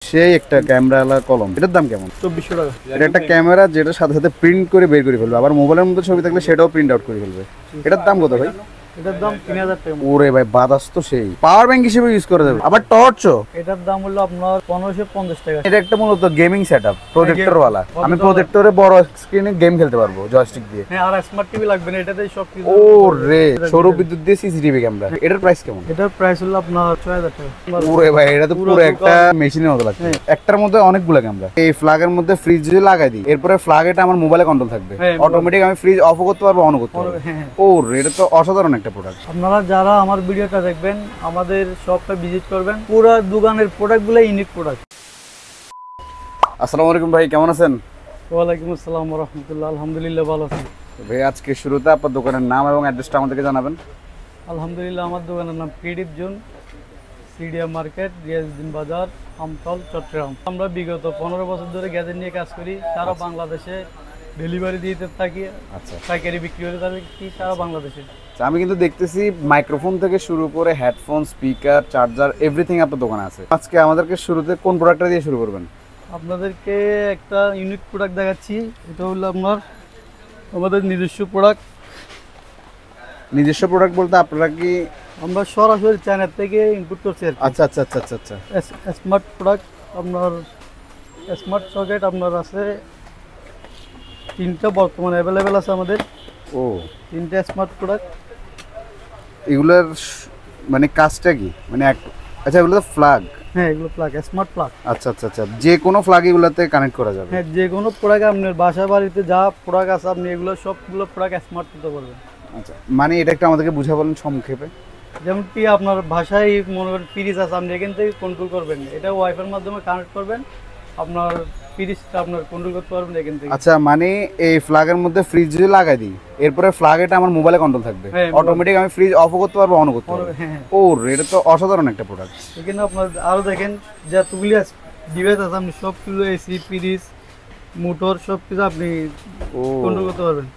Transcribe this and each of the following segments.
সেই একটা ক্যামেরাওয়ালা কলম, এটার দাম কেমন? 2400 টাকা। এটা একটা ক্যামেরা যেটা সাথে সাথে প্রিন্ট করে বের করে ফেলবে, আবার মোবাইলের মধ্যে ছবি থাকলে সেটাও প্রিন্ট আউট করে ফেলবে। এটার দাম কত ভাই? এটার দাম 3000 টাকা। ওরে ভাই বাতাস তো সেই পাওয়ার ব্যাংক হিসেবে ইউজ করা যাবে। আবার টর্চও। এটার দাম হলো আপনার 1550 টাকা। এটা একটা মূলত গেমিং সেটআপ, প্রজেক্টর ওয়ালা। আমি প্রজেক্টরে বড় স্ক্রিনে গেম খেলতে পারবো জয়স্টিক দিয়ে। হ্যাঁ, আর স্মার্ট টিভি লাগবে না, এটাতেই সব কিছু। ওরে সৌর বিদ্যুৎ দিয়ে সিসিটিভি ক্যামেরা। এটার প্রাইস কেমন? এটার প্রাইস হলো আপনার 6000 টাকা। ওরে ভাই এটা তো পুরো একটা মেশিনের মতো লাগছে। একটার মধ্যে অনেকগুলো ক্যামেরা। এই ফ্ল্যাগের মধ্যে ফ্রিজ যদি লাগাই দিই, এরপরে ফ্ল্যাগ এটা আমার মোবাইলে কন্ট্রোল থাকবে, অটোমেটিক আমি ফ্রিজ অফ করতে পারবো, অন করতে পারবো। ওরে এটা তো অসাধারণ একটা প্রোডাক্ট। আপনারা যারা আমার ভিডিওটা দেখবেন আমাদের শপে ভিজিট করবেন, পুরো দোকানের প্রোডাক্টগুলো ইউনিক প্রোডাক্ট। আসসালামু আলাইকুম ভাই, কেমন আছেন? ওয়ালাইকুম আসসালাম ওয়া রাহমাতুল্লাহ। আলহামদুলিল্লাহ ভালো আছি ভাই। আজকে শুরুতে আপনার দোকানের নাম এবং অ্যাড্রেসটা আমাদেরকে জানাবেন। আলহামদুলিল্লাহ, আমার দোকানের নাম creative zone, CDA market, Riazuddin বাজার, আমতল, চট্টগ্রাম। আমরা বিগত 15 বছর ধরে গ্যাজেট নিয়ে কাজ করি। সারা বাংলাদেশে ডেলিভারি দিতে থাকি। আচ্ছা, পাইকারি বিক্রি করে থাকি সারা বাংলাদেশে। আমি কিন্তু দেখতেছি মাইক্রোফোন থেকে শুরু করে হেডফোন, স্পিকার, চার্জার, এভরিথিং আপনার দোকানে আছে। আজকে আমাদেরকে শুরুতে কোন প্রোডাক্টটা দিয়ে শুরু করবেন? আপনাদেরকে একটা ইউনিক প্রোডাক্ট দেখাচ্ছি। এটা হলো আপনার আমাদের নিজস্ব প্রোডাক্ট। নিজস্ব প্রোডাক্ট বলতে আপনারা কি? আমরা সরাসরি চায়না থেকে ইম্পোর্ট করছি। আচ্ছা আচ্ছা আচ্ছা আচ্ছা আচ্ছা। স্মার্ট প্রোডাক্ট আপনার স্মার্ট সকেট আপনার আছে 3টা বর্তমানে অ্যাভেলেবেল আছে আমাদের। ও 3টা স্মার্ট প্রোডাক্ট। এগুলোর মানে কাজটা কি? মানে আচ্ছা এগুলো তো ফ্ল্যাগ। হ্যাঁ, এগুলো প্লাগ, স্মার্ট প্লাগ। আচ্ছা আচ্ছা আচ্ছা, যে কোনো ফ্ল্যাগ এগুলোতে কানেক্ট করা যাবে? হ্যাঁ, যে কোনো প্রোডাক্ট আপনার বাসা বাড়িতে যা প্রোডাক্ট আছে আপনি এগুলো সবগুলো প্রোডাক্ট স্মার্ট করতে পারবেন। আচ্ছা, মানে এটা একটু আমাদেরকে বুঝা বলেন সংক্ষেপে। যেমন কি আপনার ভাষায় মনে করেন ফ্রিজ আছে, আপনি এখান থেকে কন্ট্রোল করবেন। এটা ওয়াইফাইয়ের মাধ্যমে কানেক্ট করবেন, আপনার ফ্রিজটা আপনার কন্ট্রোল করতে পারবেন এখান থেকে। আচ্ছা, মানে এই ফ্ল্যাগের মধ্যে ফ্রিজ যদি লাগাই দিই, এরপরে ফ্ল্যাগ এটা আমার মোবাইলে কন্ট্রোল থাকবে, অটোমেটিক আমি ফ্রিজ অফ করতে পারবো, অন করতে পারবো। ও এটা তো অসাধারণ একটা প্রোডাক্ট। এখানে আপনার আরো দেখেন যতগুলি ডিভাইস আছে আপনি সবগুলো এসি, ফ্রিজ, মোটর সবকিছু আপনি কন্ট্রোল করতে পারবেন।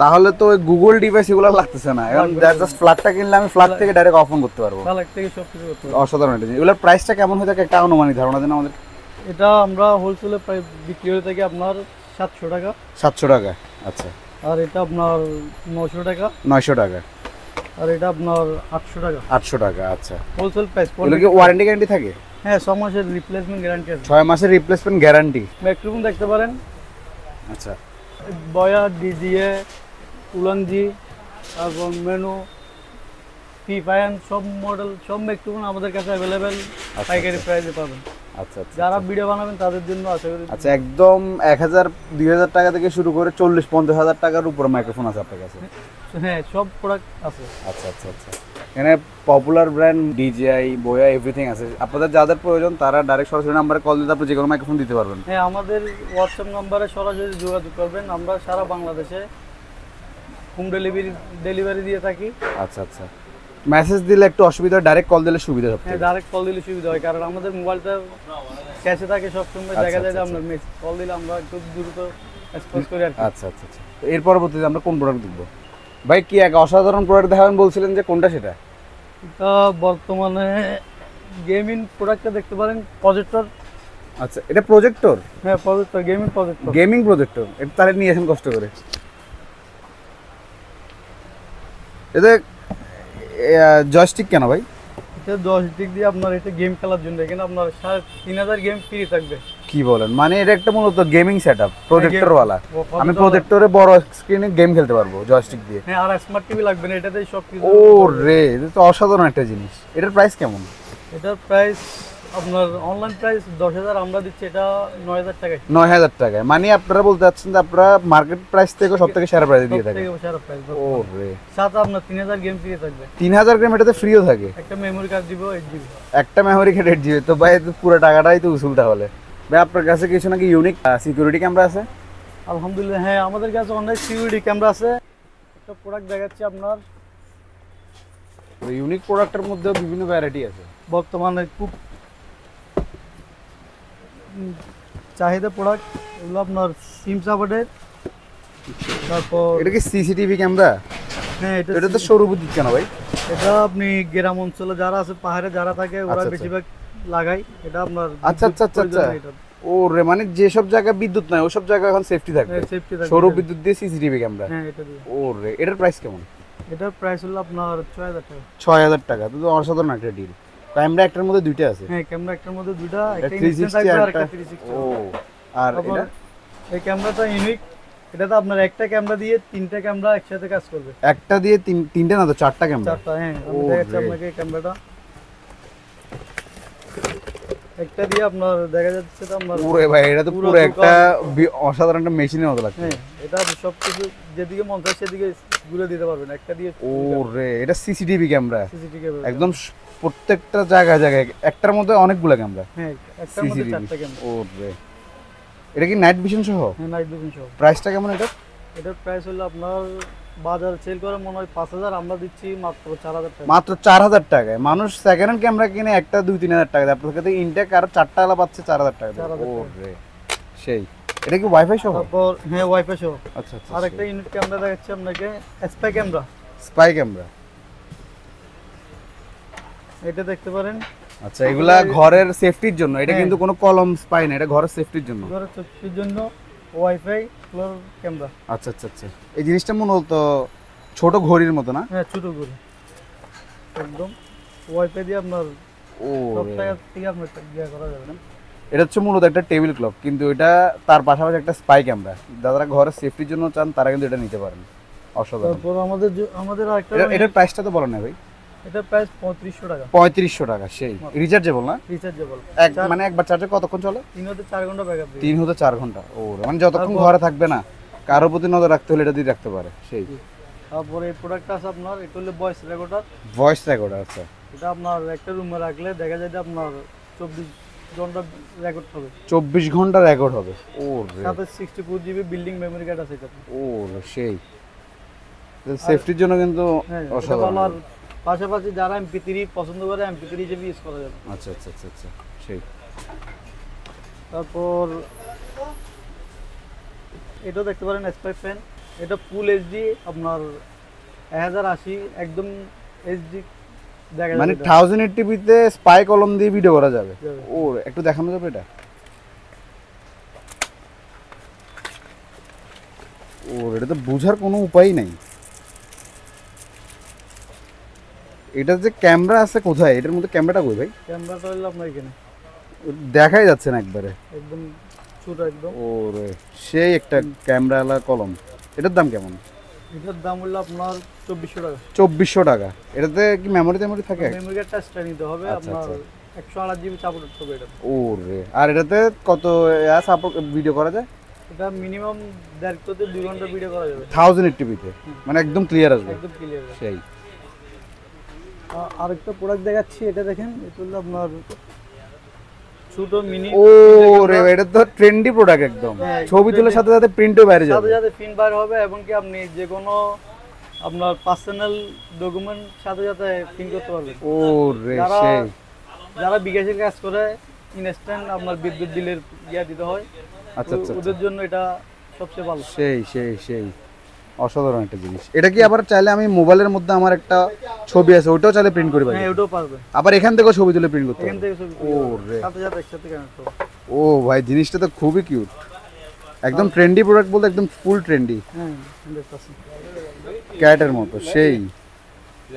তাহলে তো ওই গুগল ডিভাইস এগুলো লাগতেছে না, এখন জাস্ট ফ্ল্যাগটা কিনলে আমি ফ্ল্যাগ থেকে ডাইরেক্ট অফ অন করতে পারবো। ফ্ল্যাগ থেকে সবকিছু করতে পারবেন। অসাধারণ এটা। এগুলোর প্রাইসটা কেমন হয়ে থাকে একটা আনুমানিক ধারণা দেন আমাদের। এটা আমরা হোলসেলে প্রায় বিক্রি হয়ে থাকে আপনার 700 টাকা। 700 টাকা। আচ্ছা। আর এটা আপনার 900 টাকা। 900 টাকা। আর এটা আপনার 800 টাকা। 800 টাকা। আচ্ছা, হোলসেল প্রাইস। এগুলো কি ওয়ারেন্টি গ্যারান্টি থাকে? হ্যাঁ, 6 মাসের রিপ্লেসমেন্ট গ্যারান্টি আছে। 6 মাসের রিপ্লেসমেন্ট গ্যারান্টি। মাইক্রোফোন দেখতে পারেন। আচ্ছা, বয়া, ডিজিএ, উলানজি, তারপর মেনু, ফিফায়ান সব মডেল সব মাইক্রোফোন আমাদের কাছে অ্যাভেলেবেল পাইকারি প্রাইসে পাবেন। আচ্ছা আচ্ছা। যারা ভিডিও বানাবেন তাদের জন্য আছে। আচ্ছা, একদম 1000-2000 টাকা থেকে শুরু করে 40-50 হাজার টাকার উপর মাইক্রোফোন আছে আপনার কাছে? হ্যাঁ, সব প্রোডাক্ট আছে। আচ্ছা আচ্ছা আচ্ছা। এখানে পপুলার ব্র্যান্ড ডিজিআই, বোয়া এভরিথিং আছে। আপনাদের যাদের প্রয়োজন তারা ডাইরেক্ট সরাসরি নাম্বারে কল দিতে আপনি যে কোনো মাইক্রোফোন দিতে পারবেন। হ্যাঁ, আমাদের হোয়াটসঅ্যাপ নম্বরে সরাসরি যোগাযোগ করবেন। আমরা সারা বাংলাদেশে হোম ডেলিভারি দিয়ে থাকি। আচ্ছা আচ্ছা। মেসেজ দিলে একটু অসুবিধা, ডাইরেক্ট কল দিলে সুবিধা সবথেকে? হ্যাঁ, ডাইরেক্ট কল দিলে সুবিধা হয়, কারণ আমাদের মোবাইলটা ক্যাশে থাকে সবসময়। দেখা যায় যে আমরা কল দিলে আমরা একটু দ্রুত রেসপন্স করি আর কি। আচ্ছা আচ্ছা আচ্ছা। তো এর পরবর্তীতে আমরা কোন প্রোডাক্ট দেখব ভাই? কি এক অসাধারণ প্রোডাক্ট দেখাবেন বলছিলেন, যে কোনটা সেটা? এটা বর্তমানে গেমিং প্রোডাক্টটা দেখতে পারেন, প্রজেক্টর। আচ্ছা, এটা প্রজেক্টর? হ্যাঁ, projector, gaming projector. Gaming projector. এটা তাহলে নিয়ে আসেন কষ্ট করে। এটা জয়স্টিক কেন ভাই? এটা জয়স্টিক দিয়ে আপনার এটা গেম খেলার জন্য। এখানে আপনার 3000 গেম ফ্রি থাকবে। কি বলেন? মানে এটা একটা মূলত গেমিং সেটআপ, প্রজেক্টর ওয়ালা। আমি প্রজেক্টরে বড় স্ক্রিনে গেম খেলতে পারবো জয়স্টিক দিয়ে। হ্যাঁ, আর স্মার্ট টিভি লাগবে না, এটাতেই সব কিছু। ও রে, এটা তো অসাধারণ একটা জিনিস। এটার প্রাইস কেমন? এটার প্রাইস আপনার অনলাইন প্রাইস 10,000, আমরা দিচ্ছি এটা 9,000 টাকায়। 9,000 টাকায়? মানে আপনারা বলতে চাচ্ছেন যে আপনারা মার্কেট প্রাইস থেকে সবথেকে সেরা প্রাইসে দিয়ে থাকেন? সেরা প্রাইস। ও রে, সাথে আপনার 3000 গেম ফ্রি থাকবে। 3000 গ্রাম এটাতে ফ্রিও থাকে? একটা মেমোরি কার্ড দিব 8 জিবি। একটা মেমোরি কার্ড 8 জিবি? তো ভাই পুরো টাকাটাই তো উসুল তাহলে। ভাই আপনার কাছে কিছু নাকি ইউনিক সিকিউরিটি ক্যামেরা আছে? আলহামদুলিল্লাহ, হ্যাঁ, আমাদের কাছে অনেক সিকিউরিটি ক্যামেরা আছে। একটা প্রোডাক্ট দেখাচ্ছি আপনার। ইউনিক প্রোডাক্টের মধ্যেও বিভিন্ন ভ্যারাইটি আছে। বর্তমানে খুব চাহিদা প্রোডাক্ট এগুলো আপনার সিম সাপোর্টেড। তারপর এটা কি সিসিটিভি ক্যামেরা? হ্যাঁ, এটা তো সৌর বিদ্যুৎ কেন ভাই? এটা আপনি গ্রাম অঞ্চলে যারা আছে, পাহাড়ে যারা থাকে, ওরা বেশিরভাগ লাগাই, এটা আপনার আচ্ছা আচ্ছা আচ্ছা আচ্ছা ওরে, মানে যেসব জায়গায় বিদ্যুৎ নাই ওসব জায়গায় এখন সেফটি থাকবে, সৌর বিদ্যুৎ দিয়ে সিসিটিভি ক্যামেরা। হ্যাঁ এটা দিয়ে। ওরে, এটার প্রাইস কেমন? এটার প্রাইস হলো আপনার 6000 টাকা। 6000 টাকা, তো অসাধারণ একটা ডিল। ক্যামেরা একটার মধ্যে দুইটা আছে? হ্যাঁ ক্যামেরা একটার মধ্যে দুইটা, একটা 360 ইনস্ট্যান্ট থাকবে আর একটা। একটা 360। ও, আর তারপর এটা এই ক্যামেরাটা ইউনিক, এটাতে আপনার একটা ক্যামেরা দিয়ে তিনটা ক্যামেরা একসাথে কাজ করবে। একটা দিয়ে তিনটা না তো চারটা ক্যামেরা? চারটা, হ্যাঁ আমি দেখাচ্ছি আপনাকে ক্যামেরাটা। একটা দিয়ে আপনার দেখা যাচ্ছে এটা আপনার ওরে ভাই, এটা তো পুরো একটা অসাধারণ একটা মেশিনের মতো লাগছে। হ্যাঁ এটা সবকিছু যেদিকে মন চায় সেদিকে ঘুরে দিতে পারবেন একটা দিয়ে। ওরে, এটা সিসিটিভি ক্যামেরা সিসিটিভি ক্যামেরা একদম প্রত্যেকটা জায়গায় জায়গায়, একটার মধ্যে অনেকগুলো ক্যামেরা। হ্যাঁ একটার মধ্যে চারটা ক্যামেরা। ওরে, এটা কি নাইট ভিশন সহ? হ্যাঁ নাইট ভিশন সহ। প্রাইসটা কেমন এটা? এটার প্রাইস হলো আপনার বাজার সেল করে মনে হয় 5000, আমরা দিচ্ছি মাত্র 4000 টাকা। মাত্র 4000 টাকায়। মানুষ সেকেন্ড হ্যান্ড ক্যামেরা কিনে একটা 2-3000 টাকা দেয়, আপনার কাছে ইনটেক আর চারটা আলা পাচ্ছে 4000 টাকা। ওরে সেই, এটা কি ওয়াইফাই সহ? তারপর হ্যাঁ ওয়াইফাই সহ। আচ্ছা আচ্ছা। আর একটা ইউনিট ক্যামেরা দেখাচ্ছি আপনাকে, স্পাই ক্যামেরা। স্পাই ক্যামেরা, এটা দেখতে পারেন। আচ্ছা, এগুলা ঘরের সেফটির জন্য, এটা কিন্তু কোনো কলম স্পাই না, এটা ঘরের সেফটির জন্য। ঘরের সেফটির জন্য ওয়াইফাই ফ্লোর ক্যামেরা। আচ্ছা আচ্ছা আচ্ছা, এই জিনিসটা মূলত ছোট ঘড়ির মতো না? হ্যাঁ ছোট করে একদম ওয়াইফাই দিয়ে আপনার ও, সব জায়গা থেকে আপনার ইয়া করা যাবে না। এটা হচ্ছে মূলত একটা টেবিল ক্লক, কিন্তু এটা তার পাশাপাশি একটা স্পাই ক্যামেরা। যারা ঘরের সেফটির জন্য চান তারা কিন্তু এটা নিতে পারেন। অসাধারণ। তারপর আমাদের আরেকটা, এটার প্রাইসটা তো বলেন না ভাই? এটার প্রাইস 3500 টাকা। 3500 টাকা, সেই রিচার্জেবল না? রিচার্জেবল, মানে একবার চার্জে কতক্ষণ চলে? 3 হতে 4 ঘন্টা ব্যাকআপ দিবে। 3 হতে 4 ঘন্টা। ও, মানে যতক্ষণ ঘরে থাকবে না, কারোর প্রতি নজর রাখতে হলে এটা দিয়ে রাখতে পারে। সেই, তারপরে এই প্রোডাক্টটা আছে আপনার, এটা হলো ভয়েস রেকর্ডার। ভয়েস রেকর্ডার, আচ্ছা। এটা আপনার একটা রুমে রাখলে দেখা যায় যে আপনার 24 ঘন্টা রেকর্ড হবে। 24 ঘন্টা রেকর্ড হবে। ও রে, সাথে 64 জিবি বিল্ডিং মেমরি কার্ড আছে এটা। ও রে, সেই সেফটির জন্য কিন্তু হ্যাঁ অসাধারণ। আর পাশাপাশি যারা MP3 পছন্দ করে MP3 হিসেবে ইউজ করা যাবে। আচ্ছা আচ্ছা আচ্ছা আচ্ছা, সেই। তারপর এটা দেখতে পারেন স্পাই ফ্যান, এটা ফুল এইচডি আপনার 1080 একদম এইচডি দেখা যাবে, মানে 1080p তে স্পাই কলম দিয়ে ভিডিও করা যাবে। ও, একটু দেখানো যাবে এটা? ও, এটা তো বোঝার কোনো উপায় নাই। এটা যে ক্যামেরা আছে কোথায়, এটার মধ্যে ক্যামেরাটা কই ভাই? ক্যামেরাটা হলো আপনার এখানে দেখাই যাচ্ছে না একবারে, একদম ছোট একদম। ওরে, সেই একটা ক্যামেরাওয়ালা কলম। এটার দাম কেমন? এটার দাম হলো আপনার 2400 টাকা। 2400 টাকা। এটাতে কি মেমোরি থাকে? মেমরি কার্ডটা এক্সট্রা নিতে হবে আপনার, 128 জিবি সাপোর্ট হবে এটা। ওরে, আর এটাতে কত সাপোর্ট ভিডিও করা যায়? এটা মিনিমাম 1.5 থেকে 2 ঘন্টা ভিডিও করা যাবে 1080p তে, মানে একদম ক্লিয়ার আসবে। একদম ক্লিয়ার। সেই, আরেকটা প্রোডাক্ট দেখাচ্ছি, এটা দেখেন, এটা হলো আপনার ছোট মিনি। ও রে, এটা তো ট্রেন্ডি প্রোডাক্ট একদম। হ্যাঁ, ছবি তোলার সাথে সাথে প্রিন্টও বাইরে সাথে যাবে। সাথে প্রিন্ট বাইর হবে, এবং কি আপনি যে কোনো আপনার পার্সোনাল ডকুমেন্ট সাথে সাথে প্রিন্ট করতে পারবেন। ও রে, যারা সেই। যারা বিকাশের কাজ করে ইনস্ট্যান্ট আপনার বিদ্যুৎ বিলের ইয়া দিতে হয়, আচ্ছা আচ্ছা, ওদের জন্য এটা সবচেয়ে ভালো। সেই সেই সেই, অসাধারণ একটা জিনিস। এটা কি আবার চাইলে আমি মোবাইলের মধ্যে আমার একটা ছবি আছে ওটাও চাইলে প্রিন্ট করে পারি? হ্যাঁ ওটাও পারবেন, আবার এখান থেকেও ছবি তুলে প্রিন্ট করতে এখান পারবো? থেকে ছবি ও রে, সাথে সাথে একসাথে কানেক্ট হবে। ও ভাই, জিনিসটা তো খুবই কিউট, একদম ট্রেন্ডি প্রোডাক্ট বলতে একদম ফুল ট্রেন্ডি, হ্যাঁ 100%। ক্যাটের মতো। সেই,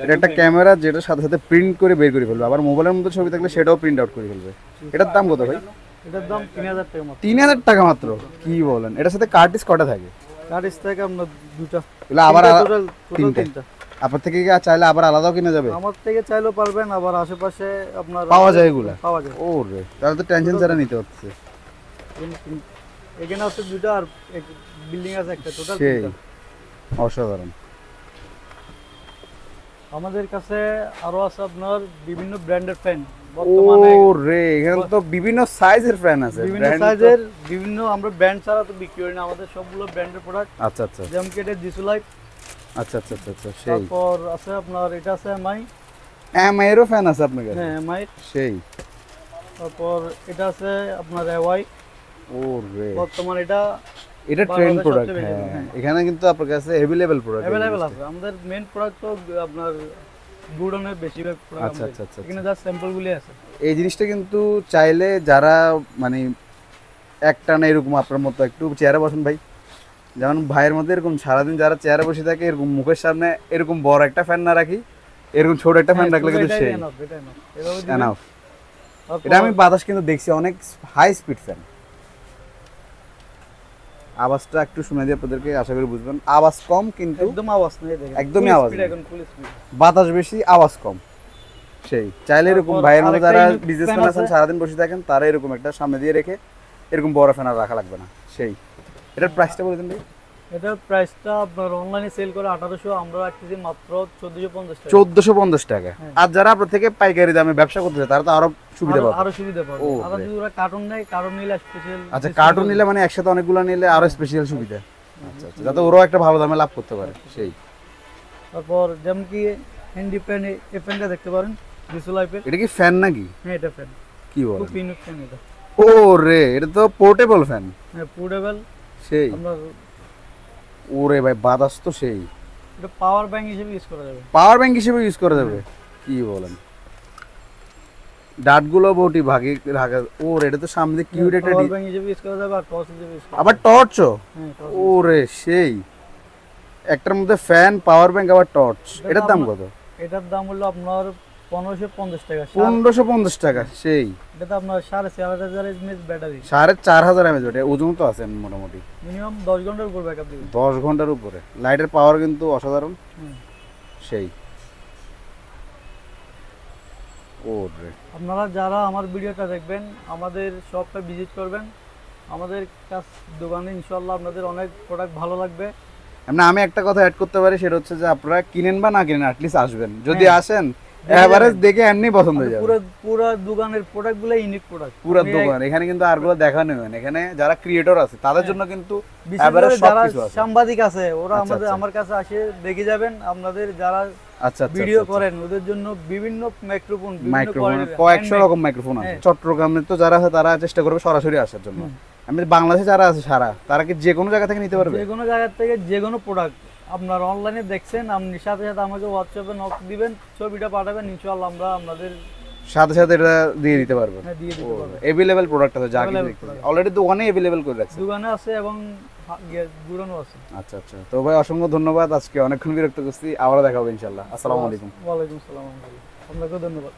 এটা একটা ক্যামেরা যেটা সাথে সাথে প্রিন্ট করে বের করে ফেলবে, আবার মোবাইলের মধ্যে ছবি থাকলে সেটাও প্রিন্ট আউট করে ফেলবে। এটার দাম কত ভাই? এটার দাম 3000 টাকা মাত্র। 3000 টাকা মাত্র? কি বলেন? এটার সাথে কার্টিস কটা থাকে? কার্টিস থেকে আপনার দুটো, এগুলো আবার টোটাল তিনটে? তিনটা। আপনার থেকে কি চাইলে আবার আলাদাও কিনা যাবে? আমার থেকে চাইলেও পারবেন, আবার আশেপাশে আপনার পাওয়া যায় এগুলা? পাওয়া যায়। ও রে, তাহলে তো টেনশন ছাড়া নিতে হচ্ছে। এখানে আছে দুটো, আর বিল্ডিং আছে একটা, টোটাল সেই, তিনটা। অসাধারণ। আমাদের কাছে আরো আছে আপনার বিভিন্ন ব্র্যান্ডের ফ্যান ও বর্তমানে, রে, এখানে তো বিভিন্ন সাইজের ফ্যান আছে। বিভিন্ন brand তো- সাইজের বিভিন্ন, আমরা ব্র্যান্ড ছাড়া তো বিক্রি করি না, আমাদের সবগুলো ব্র্যান্ডের প্রোডাক্ট। আচ্ছা আচ্ছা যেমন কি এটা জিসু লাইট, আচ্ছা আচ্ছা আচ্ছা আচ্ছা, সেই। তারপর আছে আপনার এটা আছে এমআই। এমআইয়েরও ফ্যান আছে আপনার কাছে? হ্যাঁ এমআই। সেই, তারপর এটা আছে আপনার এওয়াই। ও রে, বর্তমান এটা এটা ট্রেন্ড বাংলাদেশে প্রোডাক্ট। সবচেয়ে বেশি, হ্যাঁ, হ্যাঁ। এখানে কিন্তু আপনার কাছে अवेलेबल প্রোডাক্ট অ্যাভেলেবেল আছে। আমাদের মেন প্রোডাক্ট তো আপনার গুডনের বেশিরভাগ প্রোডাক্ট আচ্ছা আচ্ছা আচ্ছা এখানে যা স্যাম্পলগুলি আছে। এই জিনিসটা কিন্তু চাইলে যারা মানে একটা না এরকম আপনার মতো একটু চেয়ারে বসেন ভাই, যেমন ভাইয়ের মধ্যে এরকম সারাদিন যারা চেয়ারে বসে থাকে এরকম মুখের সামনে এরকম বড় একটা ফ্যান না রাখি, এরকম ছোট একটা ফ্যান রাখলে কিন্তু সেই এনাফ। এটা আমি বাতাস কিন্তু দেখছি অনেক হাই স্পিড ফ্যান। আওয়াজটা একটু শুনে দিয়ে আপনাদেরকে আশা করি বুঝবেন, আওয়াজ কম কিন্তু একদম আওয়াজ নেই, দেখেন একদমই আওয়াজ নেই। এখন ফুল স্পিড, বাতাস বেশি আওয়াজ কম। সেই চাইলে এরকম তারপর ভাইয়ের মধ্যে যারা আরেকটা বিজনেসম্যান fan আছেন আছে। সারাদিন বসে থাকেন তারা এরকম একটা সামনে দিয়ে রেখে এরকম বড় ফ্যান আর রাখা লাগবে না। সেই এটার প্রাইসটা বলে দিন ভাই। এটার প্রাইসটা আপনার অনলাইনে সেল করে 1800, আমরা রাখতেছি মাত্র 1450 টাকা। 1450 টাকা। হ্যাঁ। আর যারা আপনার থেকে পাইকারি দামে ব্যবসা করতে চায় তারা তো আরো সুবিধা পাবে। আরো সুবিধা পাবে। ও, আবার যদি ওরা কার্টুন নেয়, কার্টুন নিলে স্পেশাল। আচ্ছা কার্টুন নিলে মানে একসাথে অনেকগুলো নিলে আরো স্পেশাল সুবিধা। আচ্ছা আচ্ছা, যাতে ওরাও একটা ভালো দামে লাভ করতে পারে। সেই তারপর যেমন কি হ্যান্ডি ফ্যান, এই ফ্যানটা দেখতে পারেন ডিসো লাইফের। এটা কি ফ্যান নাকি? হ্যাঁ এটা ফ্যান, কি বলেন? খুব ইউনিক ফ্যান এটা। ও রে, এটা তো পোর্টেবল ফ্যান। হ্যাঁ পোর্টেবল। সেই আমরা ওরে ভাই বাতাস তো সেই। এটা পাওয়ার ব্যাংক হিসেবে ইউজ করা যাবে। পাওয়ার ব্যাংক হিসেবে ইউজ করা যাবে? কি বলেন? ডাটগুলো বটি ভাগে রাখা। ওরে এটা তো সামনে কিউট একটা পাওয়ার ব্যাংক হিসেবে ইউজ করা যাবে আর টর্চ হিসেবে ইউজ করা আবার টর্চও। হ্যাঁ torch। ওরে সেই, একটার মধ্যে ফ্যান, পাওয়ার ব্যাংক আবার টর্চ। এটার দাম কত? এটার দাম হলো আপনার 1550 টাকা। 1550 টাকা। সেই এটাতে আপনার 4500 এমএএইচ ব্যাটারি, 4500 এমএএইচ ব্যাটারি, ওজন তো আছে মোটামুটি মিনিমাম 10 ঘন্টার উপর ব্যাকআপ দিবে। 10 ঘন্টার উপরে। লাইটের পাওয়ার কিন্তু অসাধারণ। সেই ওরে, আপনারা যারা আমার ভিডিওটা দেখবেন আমাদের শপটা ভিজিট করবেন, আমাদের কাছ দোকানে ইনশাআল্লাহ আপনাদের অনেক প্রোডাক্ট ভালো লাগবে। এমনি আমি একটা কথা অ্যাড করতে পারি, সেটা হচ্ছে যে আপনারা কিনেন বা না কিনেন অ্যাটলিস্ট আসবেন। যদি হ্যাঁ। আসেন দেখে এভারেজ যাবেন। দেখে এমনি পছন্দ হয়ে যাবে। পুরো পুরো দোকানের প্রোডাক্টগুলো ইউনিক প্রোডাক্ট। পুরো দোকান এখানে কিন্তু আরগুলো দেখা নেই। এখানে যারা ক্রিয়েটর আছে তাদের জন্য কিন্তু বিশেষ করে এভারেজ যারা সবকিছু আছে। সাংবাদিক আছে ওরা আচ্ছা, আচ্ছা। আমার কাছে আসে দেখে যাবেন। আপনাদের যারা আচ্ছা আচ্ছা, ভিডিও আচ্ছা, করেন ওদের জন্য বিভিন্ন মাইক্রোফোন, মাইক্রোফোন কয়েকশো রকম মাইক্রোফোন আছে। চট্টগ্রামে তো যারা আছে তারা চেষ্টা করবে সরাসরি আসার জন্য। আমি বাংলাদেশে যারা আছে সারা, তারা কি যে কোনো জায়গা থেকে নিতে পারবে? যে কোনো জায়গা থেকে যে কোনো প্রোডাক্ট আপনার অনলাইনে দেখছেন, আপনি সাথে সাথে আমাকে হোয়াটসঅ্যাপে নক দিবেন, ছবিটা পাঠাবেন, ইনশাআল্লাহ আমরা আপনাদের সাথে সাথে এটা দিয়ে দিতে পারবে। হ্যাঁ দিয়ে দিতে পারবো। এভেলেবল প্রোডাক্ট আছে যা কিছু Available দেখতে product। অলরেডি দোকানে এভেলেবল করে রাখছে। দোকানে আছে এবং গুড়ানো আছে। আচ্ছা আচ্ছা, তো ভাই অসংখ্য ধন্যবাদ। আজকে অনেকক্ষণ বিরক্ত করছি, আবারও দেখা হবে ইনশাআল্লাহ। আসসালামু আলাইকুম। ওয়ালাইকুম আসসালাম, আপনাকেও ধন্যবাদ।